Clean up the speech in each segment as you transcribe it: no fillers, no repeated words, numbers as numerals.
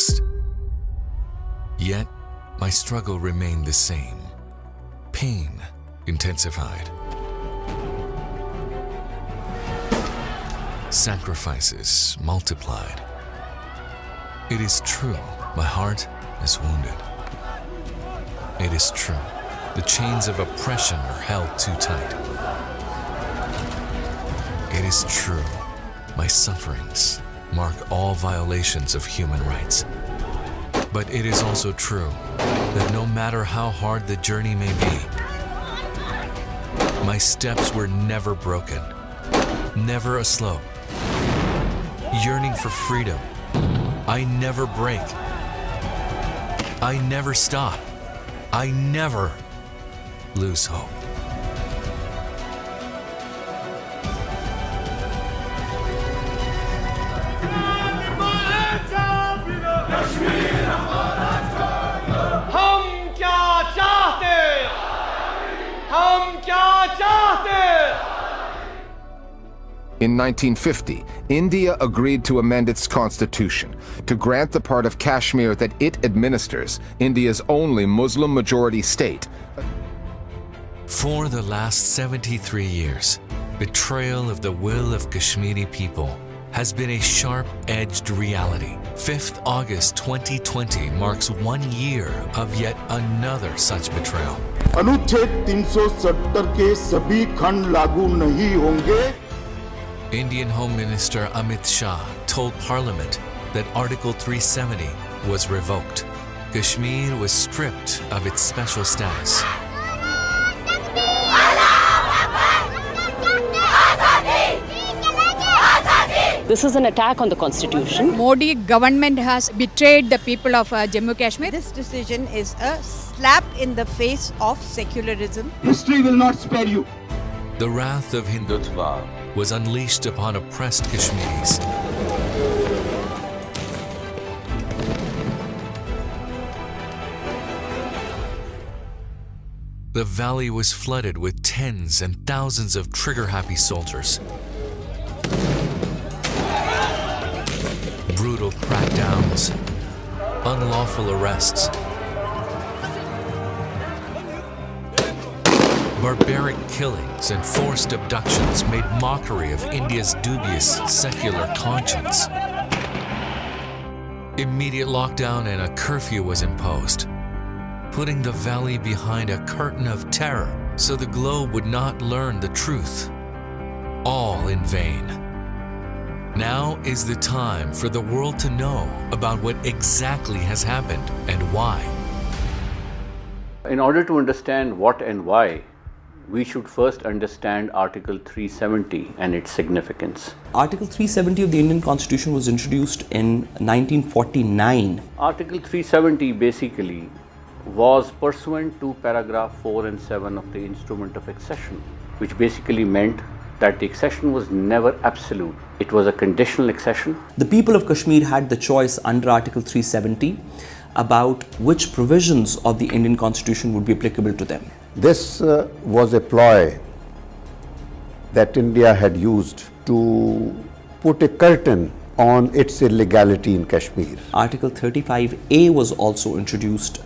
past. Yet, my struggle remained the same. Pain intensified. Sacrifices multiplied. It is true, my heart is wounded. It is true, the chains of oppression are held too tight. It is true, my sufferings mark all violations of human rights. But it is also true that no matter how hard the journey may be, my steps were never broken, never a slope. Yearning for freedom, I never break. I never stop. I never lose hope. In 1950, India agreed to amend its constitution to grant the part of Kashmir that it administers, India's only Muslim-majority state. For the last 73 years, betrayal of the will of Kashmiri people has been a sharp-edged reality. 5th August 2020 marks 1 year of yet another such betrayal. अनुच्छेद 370 के सभी खंड लागू नहीं होंगे. Indian Home Minister Amit Shah told Parliament that Article 370 was revoked. Kashmir was stripped of its special status. This is an attack on the constitution. Modi government has betrayed the people of Jammu and Kashmir. This decision is a slap in the face of secularism. History will not spare you. The wrath of Hindutva was unleashed upon oppressed Kashmiris. The valley was flooded with tens and thousands of trigger-happy soldiers. Brutal crackdowns, unlawful arrests, barbaric killings and forced abductions made mockery of India's dubious secular conscience. Immediate lockdown and a curfew was imposed, putting the valley behind a curtain of terror so the globe would not learn the truth. All in vain. Now is the time for the world to know about what exactly has happened and why. In order to understand what and why, we should first understand Article 370 and its significance. Article 370 of the Indian Constitution was introduced in 1949. Article 370 basically was pursuant to paragraph 4 and 7 of the Instrument of Accession, which basically meant that the accession was never absolute. It was a conditional accession. The people of Kashmir had the choice under Article 370 about which provisions of the Indian Constitution would be applicable to them. This was a ploy that India had used to put a curtain on its illegality in Kashmir. Article 35A was also introduced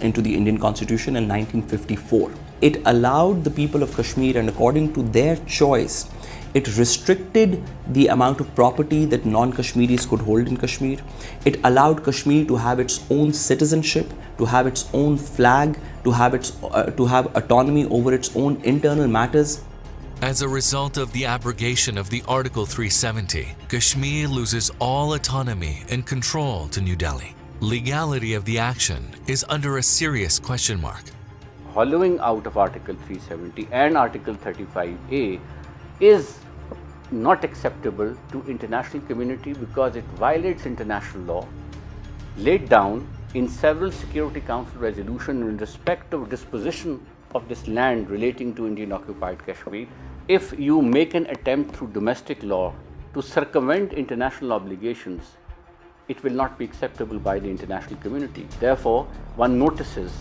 into the Indian Constitution in 1954. It allowed the people of Kashmir, and according to their choice, it restricted the amount of property that non-Kashmiris could hold in Kashmir. It allowed Kashmir to have its own citizenship, to have its own flag, to have autonomy over its own internal matters. As a result of the abrogation of the Article 370, Kashmir loses all autonomy and control to New Delhi. Legality of the action is under a serious question mark. Hollowing out of Article 370 and Article 35A is not acceptable to international community because it violates international law laid down in several Security Council resolutions in respect of disposition of this land relating to Indian occupied Kashmir. If you make an attempt through domestic law to circumvent international obligations, it will not be acceptable by the international community. Therefore, one notices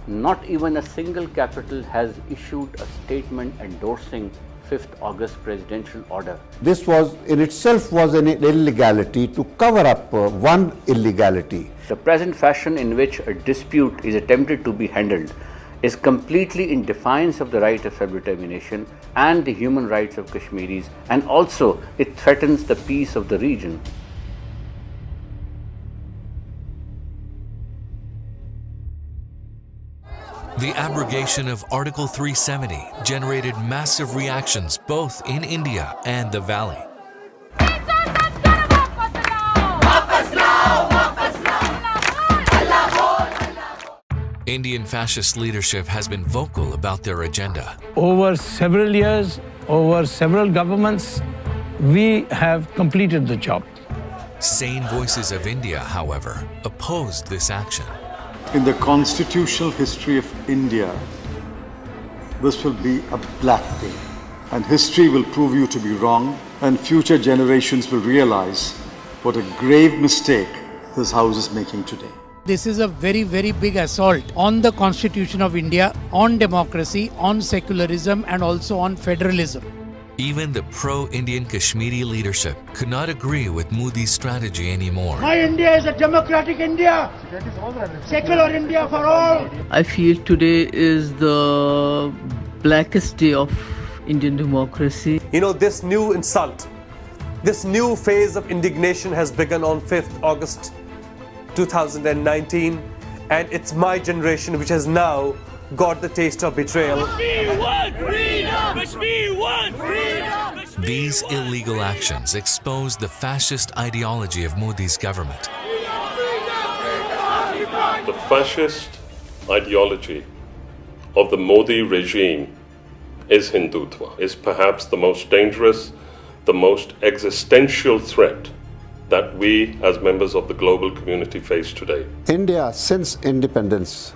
not even a single capital has issued a statement endorsing 5th August presidential order. This was in itself was an illegality to cover up one illegality. The present fashion in which a dispute is attempted to be handled is completely in defiance of the right of self-determination and the human rights of Kashmiris, and also it threatens the peace of the region. The abrogation of Article 370 generated massive reactions both in India and the Valley. Indian fascist leadership has been vocal about their agenda. Over several years, over several governments, we have completed the job. Sane voices of India, however, opposed this action. In the constitutional history of India, this will be a black day. And history will prove you to be wrong, and future generations will realize what a grave mistake this House is making today. This is a very, very big assault on the Constitution of India, on democracy, on secularism, and also on federalism. Even the pro-Indian Kashmiri leadership could not agree with Modi's strategy anymore. My India is a democratic India, secular India for all. I feel today is the blackest day of Indian democracy. You know, this new insult, this new phase of indignation has begun on 5th August 2019, and it's my generation which has now got the taste of betrayal. These illegal actions expose the fascist ideology of Modi's government. The fascist ideology of the Modi regime is Hindutva, is perhaps the most dangerous, the most existential threat that we as members of the global community face today. India, since independence,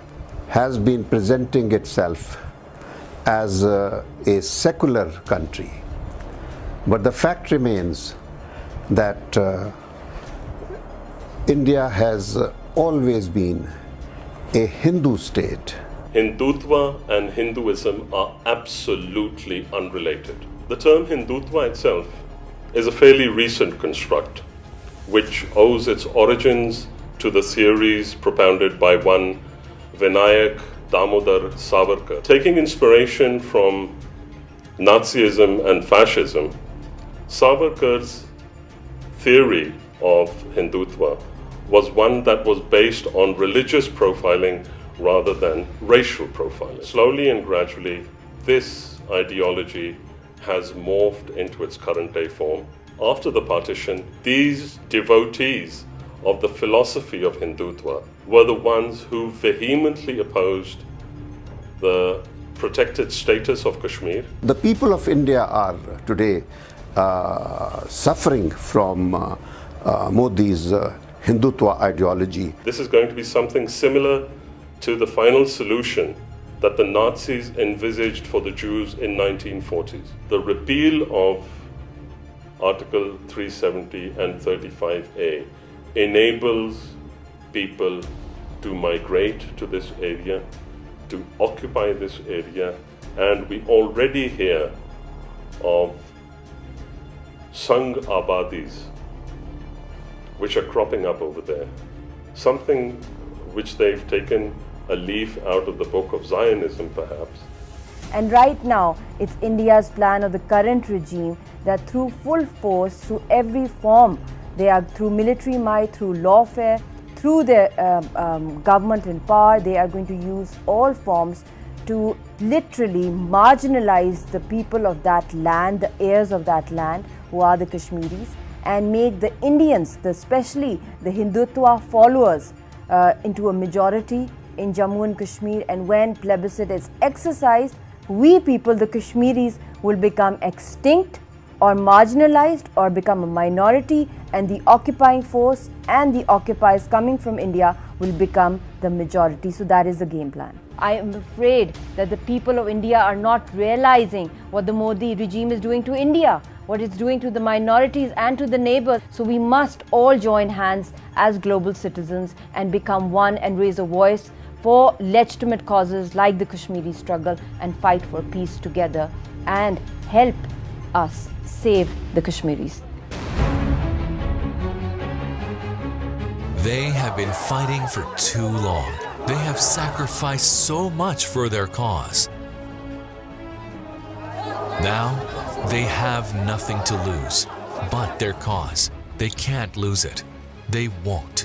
has been presenting itself as a secular country. But the fact remains that India has always been a Hindu state. Hindutva and Hinduism are absolutely unrelated. The term Hindutva itself is a fairly recent construct, which owes its origins to the theories propounded by one Vinayak Damodar Savarkar. Taking inspiration from Nazism and fascism, Savarkar's theory of Hindutva was one that was based on religious profiling rather than racial profiling. Slowly and gradually, this ideology has morphed into its current day form. After the partition, these devotees of the philosophy of Hindutva were the ones who vehemently opposed the protected status of Kashmir. The people of India are today suffering from Modi's Hindutva ideology. This is going to be something similar to the final solution that the Nazis envisaged for the Jews in 1940s. The repeal of Article 370 and 35A enables people to migrate to this area, to occupy this area, and we already hear of Sangh Abadis which are cropping up over there. Something which they've taken a leaf out of the book of Zionism, perhaps. And right now, it's India's plan of the current regime that through full force, through every form, they are through military might, through lawfare, through their government in power, they are going to use all forms to literally marginalize the people of that land, the heirs of that land, who are the Kashmiris, and make the Indians, especially the Hindutva followers, into a majority in Jammu and Kashmir. And when plebiscite is exercised, we people, the Kashmiris, will become extinct or marginalized or become a minority, and the occupying force and the occupiers coming from India will become the majority. So that is the game plan. I am afraid that the people of India are not realizing what the Modi regime is doing to India, what it's doing to the minorities and to the neighbors. So we must all join hands as global citizens and become one and raise a voice for legitimate causes like the Kashmiri struggle and fight for peace together and help us save the Kashmiris. They have been fighting for too long. They have sacrificed so much for their cause. Now, they have nothing to lose but their cause. They can't lose it. They won't.